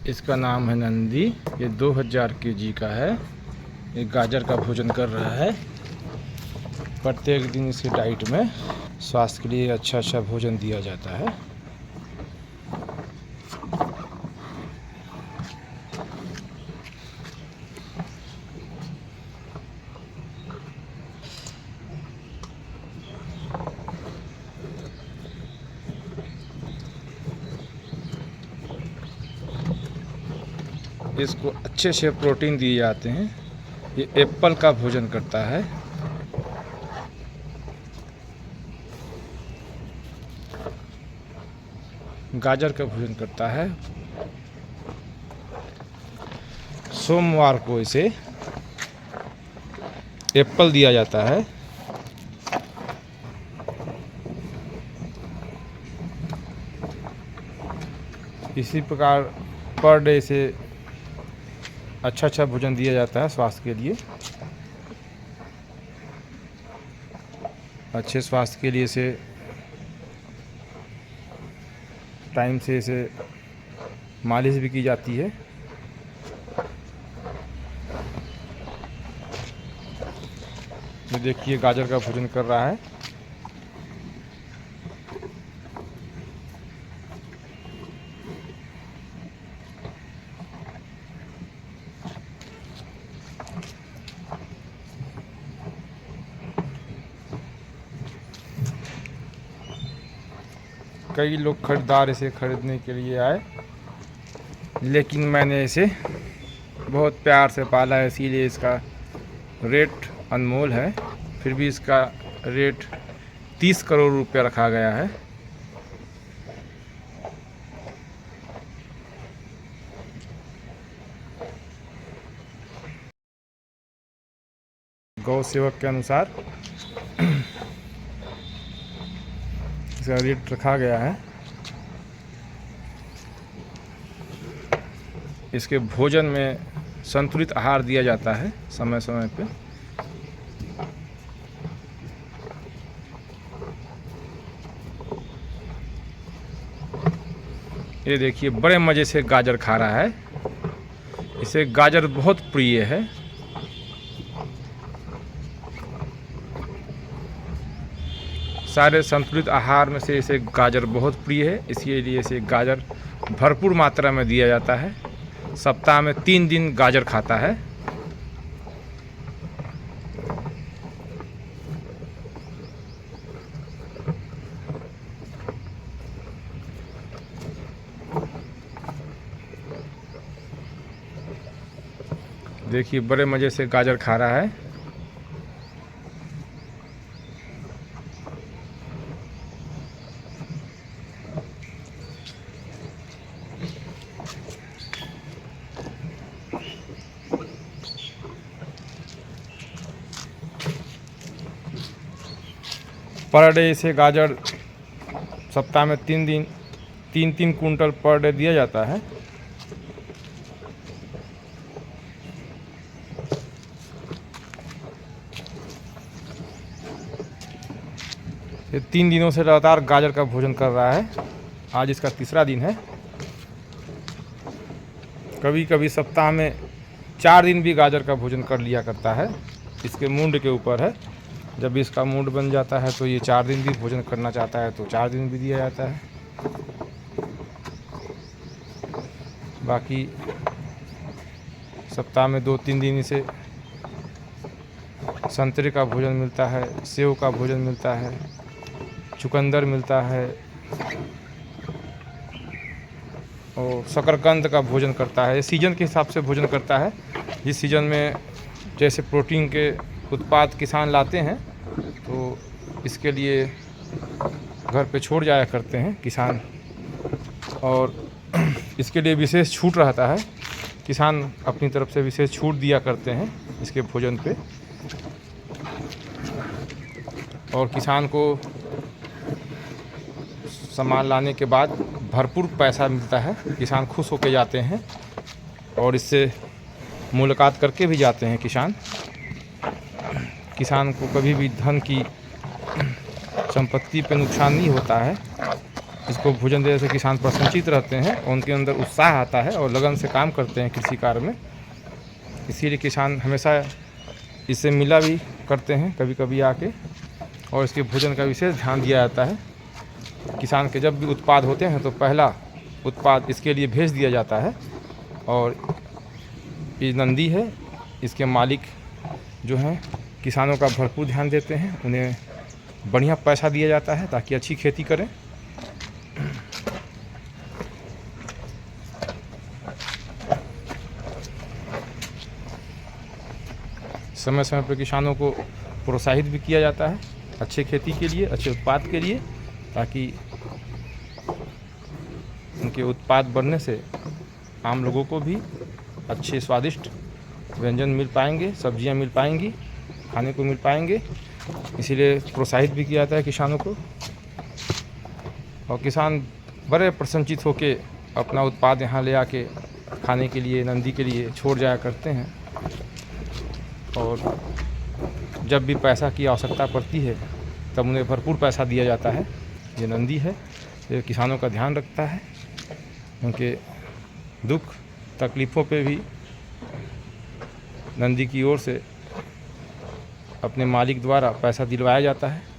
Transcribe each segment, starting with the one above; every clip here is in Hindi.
इसका नाम है नंदी। ये 2000 केजी का है। ये गाजर का भोजन कर रहा है। प्रत्येक दिन इसकी डाइट में स्वास्थ्य के लिए अच्छा भोजन दिया जाता है। इसको अच्छे से प्रोटीन दिए जाते हैं। ये एप्पल का भोजन करता है। गाजर का भोजन करता है। सोमवार को इसे एप्पल दिया जाता है। इसी प्रकार पर डे से अच्छा भोजन दिया जाता है स्वास्थ्य के लिए। अच्छे स्वास्थ्य के लिए इसे टाइम से इसे मालिश भी की जाती है। ये देखिए गाजर का भोजन कर रहा है। कई लोग खरीदार इसे खरीदने के लिए आए, लेकिन मैंने इसे बहुत प्यार से पाला है, इसीलिए इसका रेट अनमोल है। फिर भी इसका रेट 30 करोड़ रुपया रखा गया है। गौ सेवक के अनुसार इसका रेट रखा गया है। इसके भोजन में संतुलित आहार दिया जाता है समय समय पे। ये देखिए बड़े मज़े से गाजर खा रहा है। इसे गाजर बहुत प्रिय है। सारे संतुलित आहार में से इसे गाजर बहुत प्रिय है, इसीलिए इसे गाजर भरपूर मात्रा में दिया जाता है। सप्ताह में 3 दिन गाजर खाता है। देखिए बड़े मज़े से गाजर खा रहा है। पर डे इसे गाजर सप्ताह में 3 दिन 3-3 कुंटल पर डे दिया जाता है। ये 3 दिनों से लगातार गाजर का भोजन कर रहा है। आज इसका तीसरा दिन है। कभी कभी सप्ताह में 4 दिन भी गाजर का भोजन कर लिया करता है। इसके मूड के ऊपर है। जब इसका मूड बन जाता है तो ये 4 दिन भी भोजन करना चाहता है तो 4 दिन भी दिया जाता है। बाकी सप्ताह में 2-3 दिन इसे संतरे का भोजन मिलता है, सेव का भोजन मिलता है, चुकंदर मिलता है और शकरकंद का भोजन करता है। सीजन के हिसाब से भोजन करता है। जिस सीजन में जैसे प्रोटीन के उत्पाद किसान लाते हैं तो इसके लिए घर पे छोड़ जाया करते हैं किसान, और इसके लिए विशेष छूट रहता है। किसान अपनी तरफ से विशेष छूट दिया करते हैं इसके भोजन पे, और किसान को सामान लाने के बाद भरपूर पैसा मिलता है। किसान खुश होकर जाते हैं और इससे मुलाकात करके भी जाते हैं किसान को कभी भी धन की संपत्ति पे नुकसान नहीं होता है। इसको भोजन देने से किसान प्रसन्नचित रहते हैं, उनके अंदर उत्साह आता है और लगन से काम करते हैं कृषि कार्य में। इसीलिए किसान हमेशा इससे मिला भी करते हैं कभी कभी आके, और इसके भोजन का विशेष ध्यान दिया जाता है। किसान के जब भी उत्पाद होते हैं तो पहला उत्पाद इसके लिए भेज दिया जाता है। और ये नंदी है, इसके मालिक जो हैं किसानों का भरपूर ध्यान देते हैं, उन्हें बढ़िया पैसा दिया जाता है ताकि अच्छी खेती करें। समय समय पर किसानों को प्रोत्साहित भी किया जाता है अच्छे खेती के लिए, अच्छे उत्पाद के लिए, ताकि उनके उत्पाद बढ़ने से आम लोगों को भी अच्छे स्वादिष्ट व्यंजन मिल पाएंगे, सब्जियां मिल पाएंगी, खाने को मिल पाएंगे। इसीलिए प्रोत्साहित भी किया जाता है किसानों को, और किसान बड़े प्रसन्नचित होकर अपना उत्पाद यहाँ ले आके खाने के लिए, नंदी के लिए छोड़ जाया करते हैं। और जब भी पैसा की आवश्यकता पड़ती है तब उन्हें भरपूर पैसा दिया जाता है। ये नंदी है, ये किसानों का ध्यान रखता है, उनके दुख तकलीफ़ों पे भी नंदी की ओर से अपने मालिक द्वारा पैसा दिलवाया जाता है।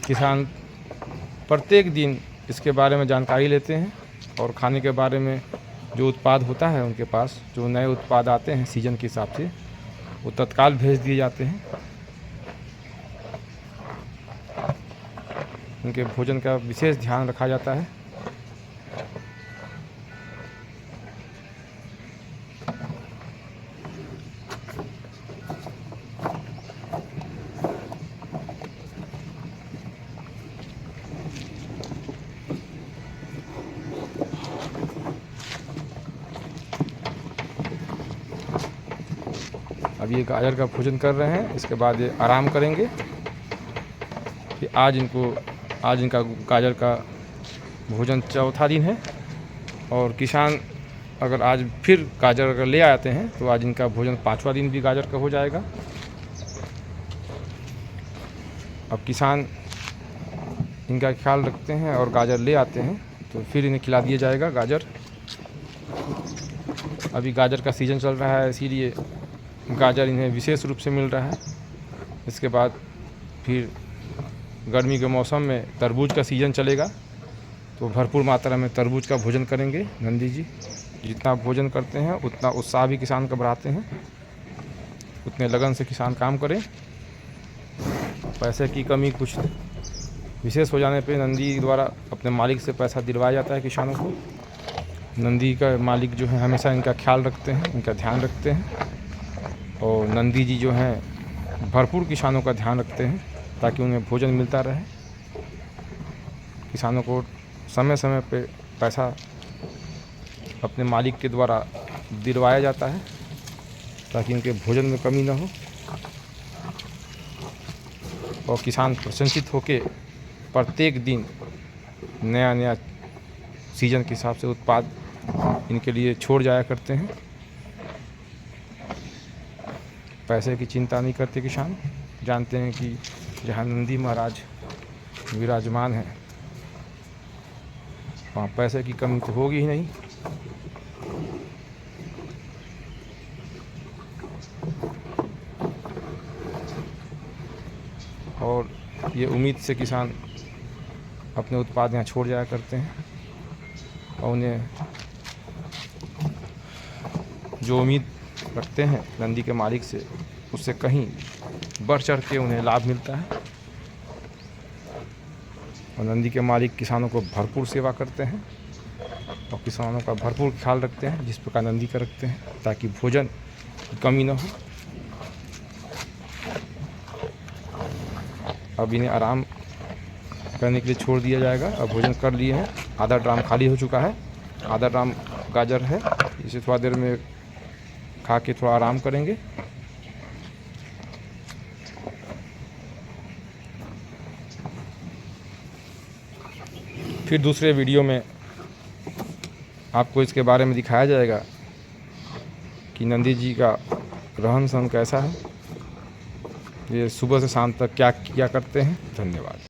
किसान प्रत्येक दिन इसके बारे में जानकारी लेते हैं, और खाने के बारे में जो उत्पाद होता है उनके पास, जो नए उत्पाद आते हैं सीजन के हिसाब से, वो तत्काल भेज दिए जाते हैं। उनके भोजन का विशेष ध्यान रखा जाता है। अब ये गाजर का भोजन कर रहे हैं, इसके बाद ये आराम करेंगे। कि आज इनका गाजर का भोजन चौथा दिन है, और किसान अगर आज फिर गाजर अगर ले आते हैं तो आज इनका भोजन 5वां दिन भी गाजर का हो जाएगा। अब किसान इनका ख्याल रखते हैं और गाजर ले आते हैं तो फिर इन्हें खिला दिया जाएगा गाजर। अभी गाजर का सीज़न चल रहा है, इसीलिए गाजर इन्हें विशेष रूप से मिल रहा है। इसके बाद फिर गर्मी के मौसम में तरबूज का सीज़न चलेगा, तो भरपूर मात्रा में तरबूज का भोजन करेंगे नंदी जी। जितना भोजन करते हैं उतना उत्साह भी किसान का बढ़ाते हैं, उतने लगन से किसान काम करें। पैसे की कमी कुछ विशेष हो जाने पे नंदी द्वारा अपने मालिक से पैसा दिलवाया जाता है किसानों को। नंदी का मालिक जो है हमेशा इनका ख्याल रखते हैं, इनका ध्यान रखते हैं, और नंदी जी जो हैं भरपूर किसानों का ध्यान रखते हैं ताकि उन्हें भोजन मिलता रहे। किसानों को समय समय पे पैसा अपने मालिक के द्वारा दिलवाया जाता है ताकि उनके भोजन में कमी न हो, और किसान प्रसन्नचित होकर प्रत्येक दिन नया नया सीजन के हिसाब से उत्पाद इनके लिए छोड़ जाया करते हैं। पैसे की चिंता नहीं करते किसान, जानते हैं कि जहाँ नंदी महाराज विराजमान है वहाँ पैसे की कमी तो होगी ही नहीं। और ये उम्मीद से किसान अपने उत्पाद यहाँ छोड़ जाया करते हैं, और उन्हें जो उम्मीद रखते हैं नंदी के मालिक से, उससे कहीं बढ़ चढ़ के उन्हें लाभ मिलता है। और नंदी के मालिक किसानों को भरपूर सेवा करते हैं और किसानों का भरपूर ख्याल रखते हैं जिस प्रकार नंदी का रखते हैं, ताकि भोजन की कमी न हो। अब इन्हें आराम करने के लिए छोड़ दिया जाएगा। अब भोजन कर लिए हैं, आधा ड्राम खाली हो चुका है, आधा ड्राम गाजर है, इसे थोड़ा देर में खा के थोड़ा आराम करेंगे। फिर दूसरे वीडियो में आपको इसके बारे में दिखाया जाएगा कि नंदी जी का रहन सहन कैसा है, ये सुबह से शाम तक क्या किया करते हैं। धन्यवाद।